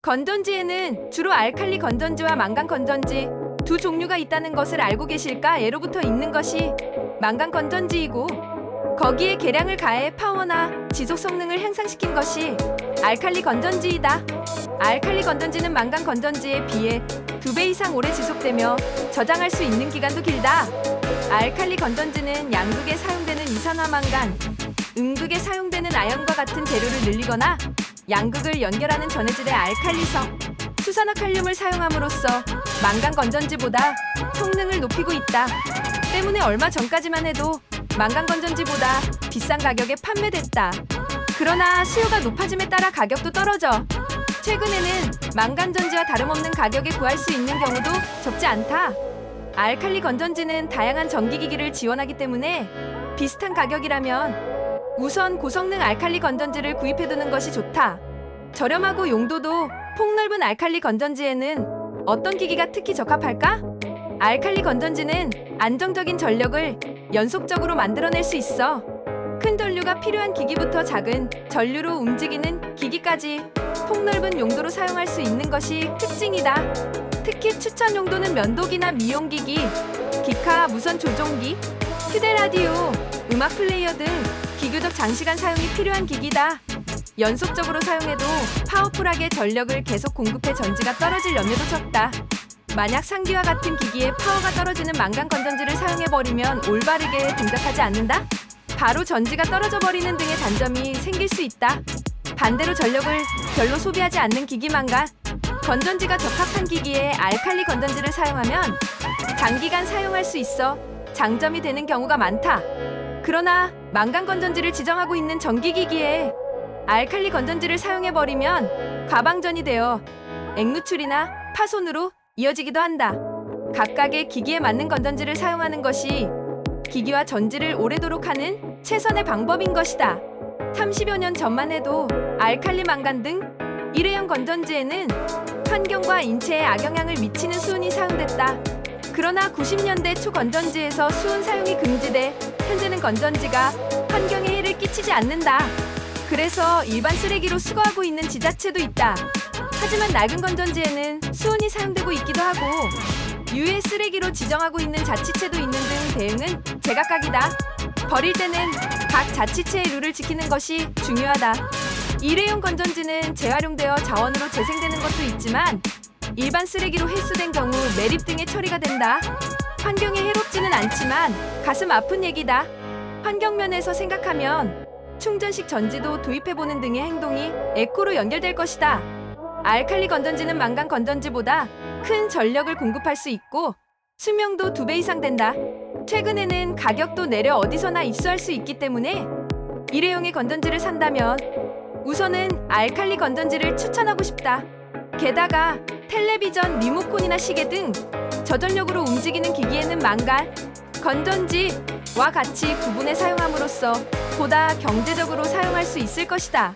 건전지에는 주로 알칼리 건전지와 망간 건전지 두 종류가 있다는 것을 알고 계실까? 예로부터 있는 것이 망간 건전지이고 거기에 계량을 가해 파워나 지속 성능을 향상시킨 것이 알칼리 건전지이다. 알칼리 건전지는 망간 건전지에 비해 2배 이상 오래 지속되며 저장할 수 있는 기간도 길다. 알칼리 건전지는 양극에 사용되는 이산화망간, 음극에 사용되는 아연과 같은 재료를 늘리거나 양극을 연결하는 전해질의 알칼리성, 수산화칼륨을 사용함으로써 망간 건전지보다 성능을 높이고 있다. 때문에 얼마 전까지만 해도 망간 건전지보다 비싼 가격에 판매됐다. 그러나 수요가 높아짐에 따라 가격도 떨어져 최근에는 망간 전지와 다름없는 가격에 구할 수 있는 경우도 적지 않다. 알칼리 건전지는 다양한 전기기기를 지원하기 때문에 비슷한 가격이라면 우선 고성능 알칼리 건전지를 구입해두는 것이 좋다. 저렴하고 용도도 폭넓은 알칼리 건전지에는 어떤 기기가 특히 적합할까? 알칼리 건전지는 안정적인 전력을 연속적으로 만들어낼 수 있어 큰 전류가 필요한 기기부터 작은 전류로 움직이는 기기까지 폭넓은 용도로 사용할 수 있는 것이 특징이다. 특히 추천 용도는 면도기나 미용기기, 기카, 무선 조종기, 휴대라디오, 음악 플레이어 등 비교적 장시간 사용이 필요한 기기다. 연속적으로 사용해도 파워풀하게 전력을 계속 공급해 전지가 떨어질 염려도 적다. 만약 상기와 같은 기기에 파워가 떨어지는 망간 건전지를 사용해버리면 올바르게 동작하지 않는다? 바로 전지가 떨어져 버리는 등의 단점이 생길 수 있다. 반대로 전력을 별로 소비하지 않는 기기 망간 건전지가 적합한 기기에 알칼리 건전지를 사용하면 장기간 사용할 수 있어 장점이 되는 경우가 많다. 그러나 망간 건전지를 지정하고 있는 전기기기에 알칼리 건전지를 사용해버리면 과방전이 되어 액누출이나 파손으로 이어지기도 한다. 각각의 기기에 맞는 건전지를 사용하는 것이 기기와 전지를 오래도록 하는 최선의 방법인 것이다. 30여 년 전만 해도 알칼리 망간 등 일회용 건전지에는 환경과 인체에 악영향을 미치는 수은이 사용됐다. 그러나 90년대 초 건전지에서 수은 사용이 금지돼 현재는 건전지가 환경에 해를 끼치지 않는다. 그래서 일반 쓰레기로 수거하고 있는 지자체도 있다. 하지만 낡은 건전지에는 수은이 사용되고 있기도 하고 유해 쓰레기로 지정하고 있는 자치체도 있는 등 대응은 제각각이다. 버릴 때는 각 자치체의 룰을 지키는 것이 중요하다. 일회용 건전지는 재활용되어 자원으로 재생되는 것도 있지만 일반 쓰레기로 횟수된 경우 매립 등의 처리가 된다. 환경에 해롭지는 않지만 가슴 아픈 얘기다. 환경면에서 생각하면 충전식 전지도 도입해보는 등의 행동이 에코로 연결될 것이다. 알칼리 건전지는 망간 건전지보다 큰 전력을 공급할 수 있고 수명도 2배 이상 된다. 최근에는 가격도 내려 어디서나 입수할 수 있기 때문에 일회용의 건전지를 산다면 우선은 알칼리 건전지를 추천하고 싶다. 게다가 텔레비전, 리모컨이나 시계 등 저전력으로 움직이는 기기에는 망간 건전지와 같이 구분해 사용함으로써 보다 경제적으로 사용할 수 있을 것이다.